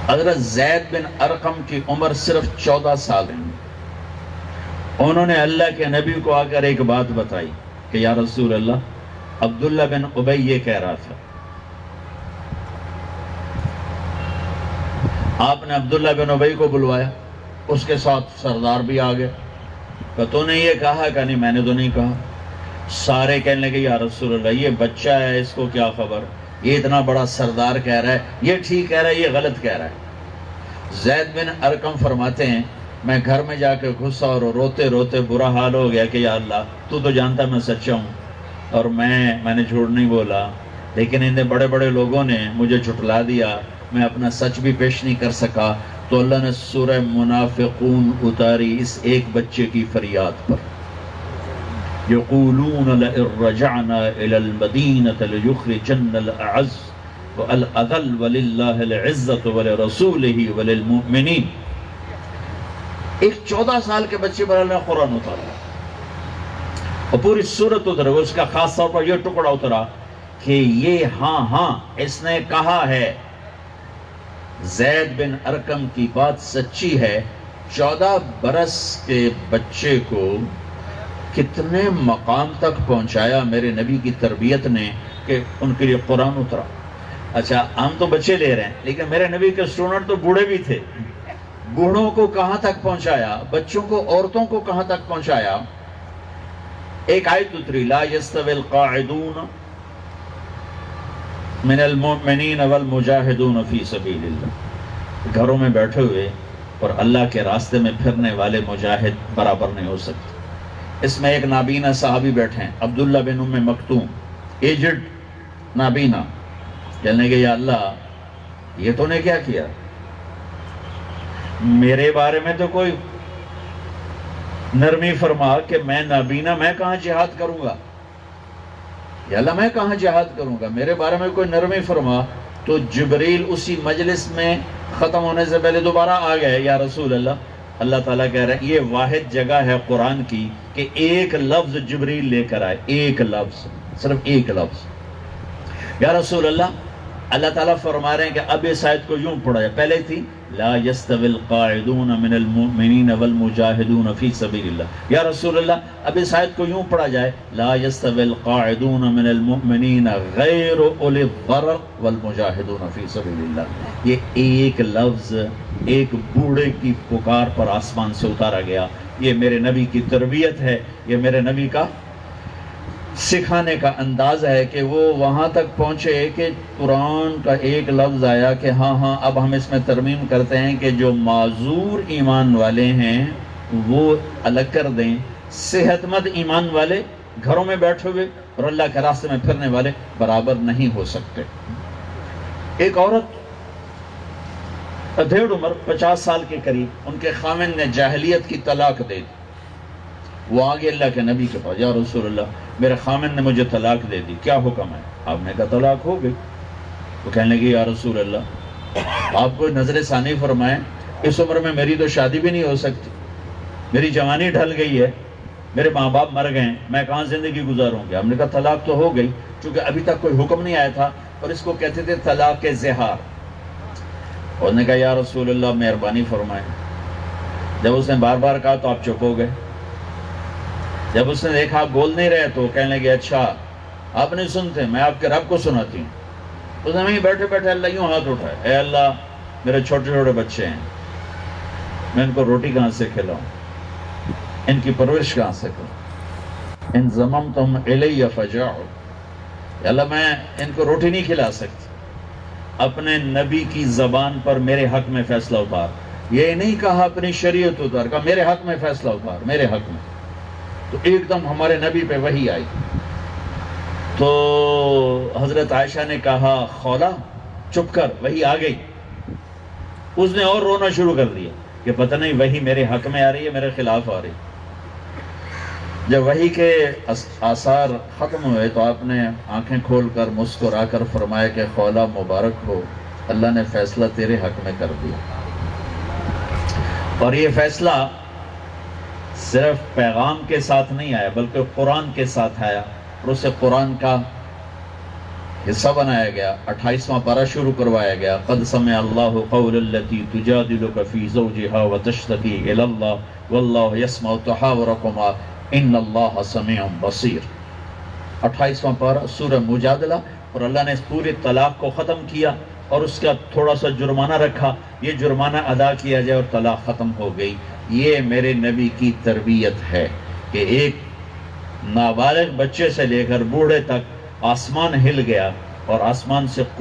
حضرت زید بن ارقم کی عمر صرف 14 سال ہے. انہوں نے اللہ کے نبی کو آ کر ایک بات بتائی کہ یا رسول اللہ، عبداللہ بن ابی یہ کہہ رہا تھا. آپ نے عبداللہ بن ابی کو بلوایا، اس کے ساتھ سردار بھی آ گئے. کہ تو نے یہ کہا؟ کہ نہیں میں نے تو نہیں کہا. سارے کہنے لگے یا رسول اللہ یہ بچہ ہے، اس کو کیا خبر، یہ اتنا بڑا سردار کہہ رہا ہے، یہ ٹھیک کہہ رہا ہے، یہ غلط کہہ رہا ہے. زید بن ارقم فرماتے ہیں میں گھر میں جا کے گھسا اور روتے روتے برا حال ہو گیا کہ یا اللہ تو جانتا میں سچا ہوں اور میں نے جھوٹ نہیں بولا، لیکن ان بڑے بڑے لوگوں نے مجھے جھٹلا دیا، میں اپنا سچ بھی پیش نہیں کر سکا. تو اللہ نے سورہ منافقون اتاری اس ایک بچے کی فریاد پر. یقولون لئن رجعنا الى المدینة لیخرجن الاعز والاذل وللہ العزت ولرسولہ وللمؤمنین. ایک 14 سال کے بچے پر اللہ نے قرآن اتارا اور پوری سورت اترا. اس کا خاص طور پر یہ ٹکڑا اترا کہ یہ ہاں اس نے کہا ہے، زید بن ارقم کی بات سچی ہے. 14 برس کے بچے کو کتنے مقام تک پہنچایا میرے نبی کی تربیت نے کہ ان کے لیے قرآن اترا. اچھا ہم تو بچے لے رہے ہیں، لیکن میرے نبی کے اسٹوڈنٹ تو بوڑھے بھی تھے. بوڑھوں کو کہاں تک پہنچایا، بچوں کو، عورتوں کو کہاں تک پہنچایا. ایک آیت اتری لا یستوی القاعدون من المؤمنین والمجاہدون فی سبیل اللہ. گھروں میں بیٹھے ہوئے اور اللہ کے راستے میں پھرنے والے مجاہد برابر نہیں ہو سکتے. اس میں ایک نابینا صحابی بیٹھے ہیں، عبداللہ بن ام مکتوم، ایجڈ نابینا. کہنے کہ یا اللہ یہ تو نے کیا کیا، میرے بارے میں تو کوئی نرمی فرما کہ میں نابینا، میں کہاں جہاد کروں گا، یا اللہ میں کہاں جہاد کروں گا، میرے بارے میں کوئی نرمی فرما. تو جبریل اسی مجلس میں ختم ہونے سے پہلے دوبارہ آ گئے. یا رسول اللہ تعالیٰ کہہ رہے ہیں یہ واحد جگہ ہے قرآن کی کہ ایک لفظ جبریل لے کر آئے، ایک لفظ، صرف ایک لفظ. یا رسول اللہ تعالیٰ فرما رہے ہیں کہ اب اس آیت کو یوں پڑھا جائے. پہلے تھی لا یستوی القاعدون من المؤمنین والمجاہدون فی سبیل اللہ. یا رسول اللہ اب اس آیت کو یوں پڑھا جائے لا یستوی القاعدون من المؤمنین غیر اولی الضرر والمجاہدون فی سبیل اللہ. یہ ایک لفظ ایک بوڑھے کی پکار پر آسمان سے اتارا گیا. یہ میرے نبی کی تربیت ہے، یہ میرے نبی کا سکھانے کا انداز ہے کہ وہ وہاں تک پہنچے کہ قرآن کا ایک لفظ آیا کہ ہاں اب ہم اس میں ترمیم کرتے ہیں کہ جو معذور ایمان والے ہیں وہ الگ کر دیں، صحت مند ایمان والے گھروں میں بیٹھے ہوئے اور اللہ کے راستے میں پھرنے والے برابر نہیں ہو سکتے. ایک عورت ادھیڑ عمر 50 سال کے قریب، ان کے خاوند نے جاہلیت کی طلاق دے دی. وہ آگے اللہ کے نبی کے پاس، یا رسول اللہ میرے خاوند نے مجھے طلاق دے دی، کیا حکم ہے؟ آپ نے کہا طلاق ہو گئی. وہ کہنے لگے یا رسول اللہ آپ کو نظر ثانی فرمائیں، اس عمر میں میری تو شادی بھی نہیں ہو سکتی، میری جوانی ڈھل گئی ہے، میرے ماں باپ مر گئے ہیں، میں کہاں زندگی گزاروں گا. ہم نے کہا طلاق تو ہو گئی، چونکہ ابھی تک کوئی حکم نہیں آیا تھا اور اس کو کہتے تھے طلاق زہار. اور نے کہا یا رسول اللہ مہربانی فرمائیں. جب اس نے بار بار کہا تو آپ چپ ہو گئے. جب اس نے دیکھا آپ بول نہیں رہے تو کہنے لگے اچھا آپ نہیں سنتے، میں آپ کے رب کو سناتی ہوں. اس نے بیٹھے بیٹھے اللہ یوں ہاتھ اٹھائے، اے اللہ میرے چھوٹے چھوٹے بچے ہیں، میں ان کو روٹی کہاں سے کھلاؤں، ان کی پرورش کہاں سے کروں. ان ضممتم الی فجاعوا، اللہ میں ان کو روٹی نہیں کھلا سکتی. اپنے نبی کی زبان پر میرے حق میں فیصلہ اتار. یہ نہیں کہا اپنی شریعت اتار، کہا میرے حق میں فیصلہ اتار، میرے حق میں. تو ایک دم ہمارے نبی پہ وحی آئی. تو حضرت عائشہ نے کہا خولا چپ کر، وحی آ گئی. اس نے اور رونا شروع کر دیا کہ پتہ نہیں وحی میرے حق میں آ رہی ہے میرے خلاف آ رہی. جب وحی کے آثار ختم ہوئے تو آپ نے آنکھیں کھول کر مسکرا کر فرمایا کہ خولا مبارک ہو، اللہ نے فیصلہ تیرے حق میں کر دیا. اور یہ فیصلہ صرف پیغام کے ساتھ نہیں آیا بلکہ قرآن کے ساتھ آیا. اور اسے قرآن کا حصہ بنایا گیا، 28واں پارہ شروع کروایا گیا، قد سمع اللہ قول التی تجادلک فی زوجها وتشتکی الی اللہ واللہ یسمع تحاورکما ان اللہ سمیع بصیر۔ 28واں پارہ سورہ مجادلہ، اور اللہ نے اس پورے طلاق کو ختم کیا اور اس کا تھوڑا سا جرمانہ رکھا، یہ جرمانہ ادا کیا جائے اور طلاق ختم ہو گئی۔ یہ میرے نبی کی تربیت ہے کہ ایک نابالغ بچے سے لے کر بوڑھے تک آسمان ہل گیا اور آسمان سے